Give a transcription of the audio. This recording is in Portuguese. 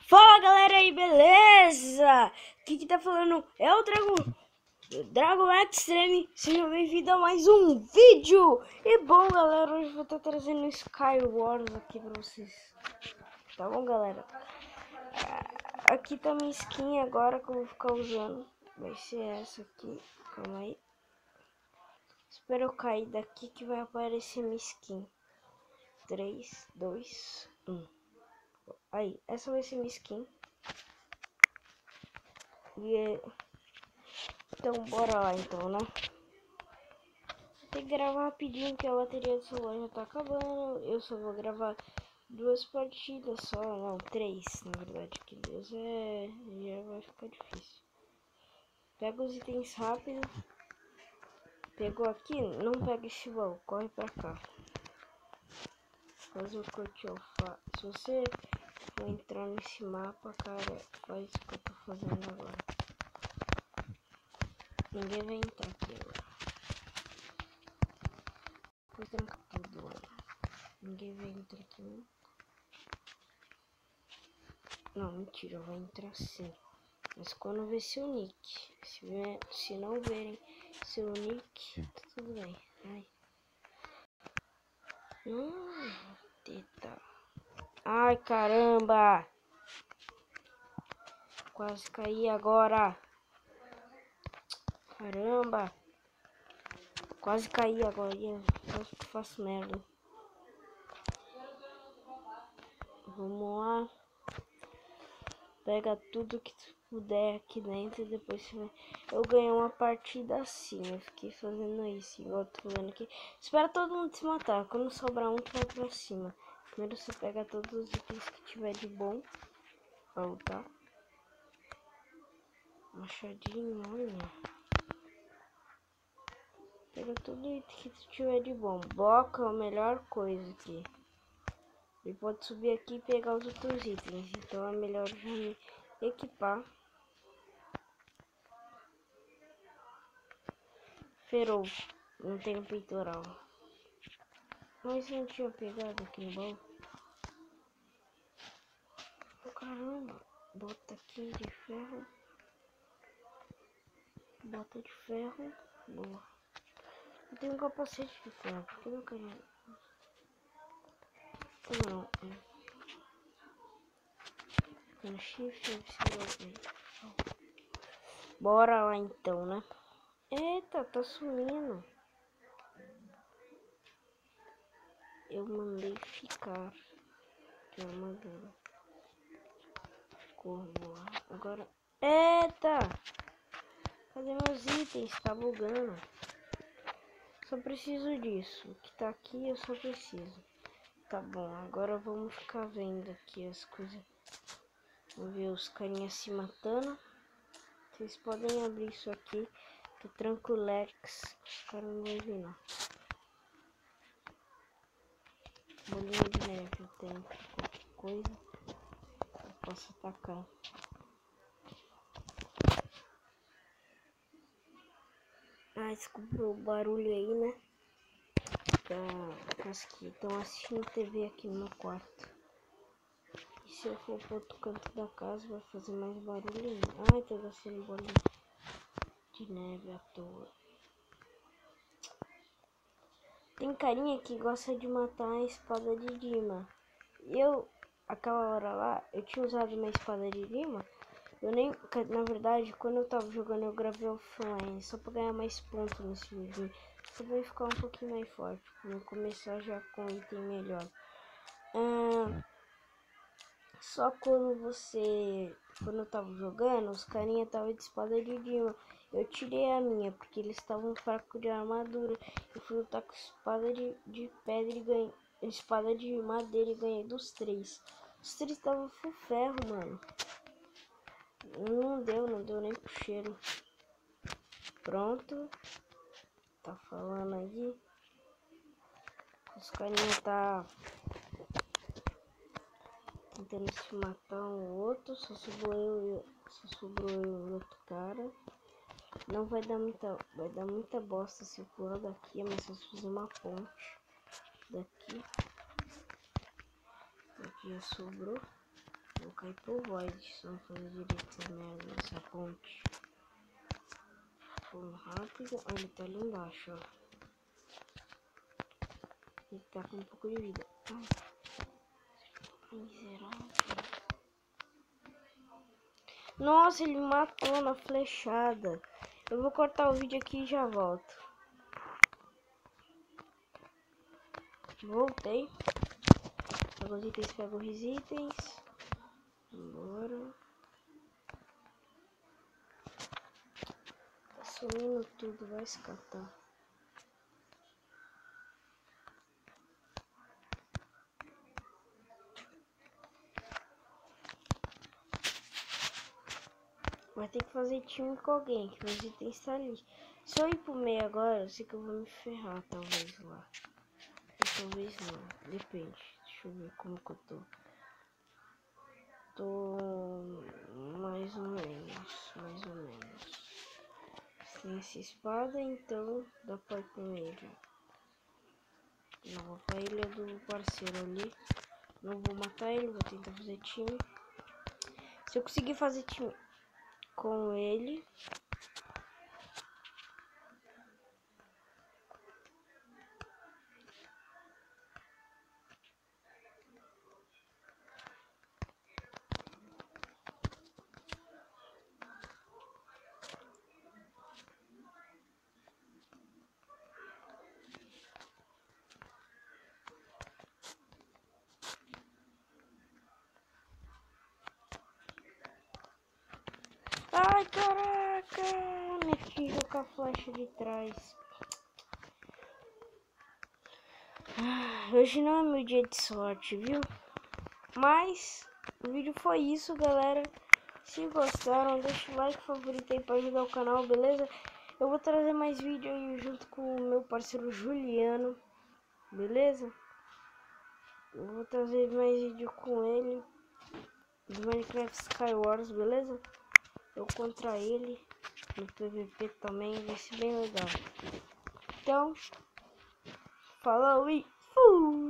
Fala galera aí, beleza? Aqui que tá falando é o Dragon Extreme. Seja bem-vindo a mais um vídeo. E bom galera, hoje eu vou estar trazendo Skywars aqui pra vocês. Tá bom galera? Aqui tá minha skin agora que eu vou ficar usando. Vai ser essa aqui, calma aí. Espero eu cair daqui que vai aparecer minha skin. 3, 2, 1. Aí, essa vai ser minha skin. Então bora lá então, né? Tem que gravar rapidinho que a bateria do celular já tá acabando. Eu só vou gravar 2 partidas só, não, 3 na verdade, que Deus já vai ficar difícil. Pega os itens rápido. Pegou aqui, não pega esse baú, corre pra cá. Faz o que eu faço. Se você for entrar nesse mapa, cara, faz o que eu tô fazendo agora. Ninguém vai entrar aqui agora. Vou trancar tudo lá. Ninguém vai entrar aqui. Não, mentira, vai entrar sim. Mas quando ver seu nick. Se não verem seu nick, tá tudo bem. Ai. Teta. Ai, caramba. Quase caí agora. Caramba. Quase caí agora. Quase que faço merda. Vamos lá. Pega tudo que tu puder aqui dentro e depois você vai... Eu ganhei uma partida assim, eu fiquei fazendo isso, igual eu tô vendo aqui. Espera todo mundo se matar, quando sobrar um tu vai pra cima. Primeiro você pega todos os itens que tiver de bom pra lutar. Machadinho, olha. Pega todo item que tu tiver de bom. Bloco é a melhor coisa aqui. Ele pode subir aqui e pegar os outros itens, então é melhor já me equipar. Ferou, não tem peitoral. Mas não tinha pegado aqui no baú. Oh, caramba, bota aqui de ferro. Bota de ferro. Boa. Eu tenho um capacete de ferro, porque eu não queria. Não. No shift bora lá então, né? Eita, tá sumindo. Eu mandei ficar. Que armadura. Corvo lá. Agora. Eita! Cadê meus itens? Tá bugando. Só preciso disso. O que tá aqui eu só preciso. Tá bom, agora vamos ficar vendo aqui as coisas. Vamos ver os carinhas se matando. Vocês podem abrir isso aqui. Que tranquilex. O cara não vai vir não. Bolinha de neve eu tenho. Qualquer coisa eu posso atacar. Ah, descobriu o barulho aí, né? Das que estão assistindo TV aqui no meu quarto. E se eu for pro outro canto da casa vai fazer mais barulho ainda. Ai, tô gastando bolinha de neve à toa. Tem carinha que gosta de matar a espada de Dima. Eu, aquela hora lá, eu tinha usado uma espada de Dima. Eu nem, na verdade, quando eu tava jogando, eu gravei offline só pra ganhar mais pontos nesse vídeo. Só pra ficar um pouquinho mais forte. Pra começar já com um item melhor. Só quando eu tava jogando, os carinha tava de espada de Dima. Eu tirei a minha, porque eles estavam fracos de armadura. Eu fui lutar com espada de pedra e ganhei. Espada de madeira e ganhei dos 3. Os 3 estavam full ferro, mano. Não deu nem pro cheiro. Pronto. Tá falando aí. Os carinha tá tentando se matar um outro. Só sobrou eu e o outro cara. Não vai dar muita bosta se eu pular daqui, mas só se fizer uma ponte daqui. Aqui já sobrou. Vou cair pro void se não fazer direito essa merda nessa ponte. Vamos rápido. Ah, ele tá ali embaixo, ó. Ele tá com um pouco de vida. Ai, miserável. Nossa, ele matou na flechada. Eu vou cortar o vídeo aqui e já volto. Voltei. Pega os itens, pega os itens. Bora. Tá sumindo tudo, vai escatar. Vai ter que fazer time com alguém, que meus itens tá ali. Se eu ir pro meio agora, eu sei que eu vou me ferrar, talvez lá. Ou talvez não, depende. Deixa eu ver como que eu tô. Tô mais ou menos. Tem essa espada, então dá pra ir pro meio. Não vou pra ilha do parceiro ali. Não vou matar ele, vou tentar fazer time. Se eu conseguir fazer time com ele, ai, caraca! Me atingiu com a flecha de trás. Hoje não é meu dia de sorte, viu? Mas o vídeo foi isso, galera. Se gostaram, deixa o like, favorito aí pra ajudar o canal, beleza? Eu vou trazer mais vídeo aí junto com o meu parceiro Juliano, beleza? Eu vou trazer mais vídeo com ele do Minecraft Skywars, beleza? Eu contra ele no PVP também, vai ser bem legal. Então, falou e fui!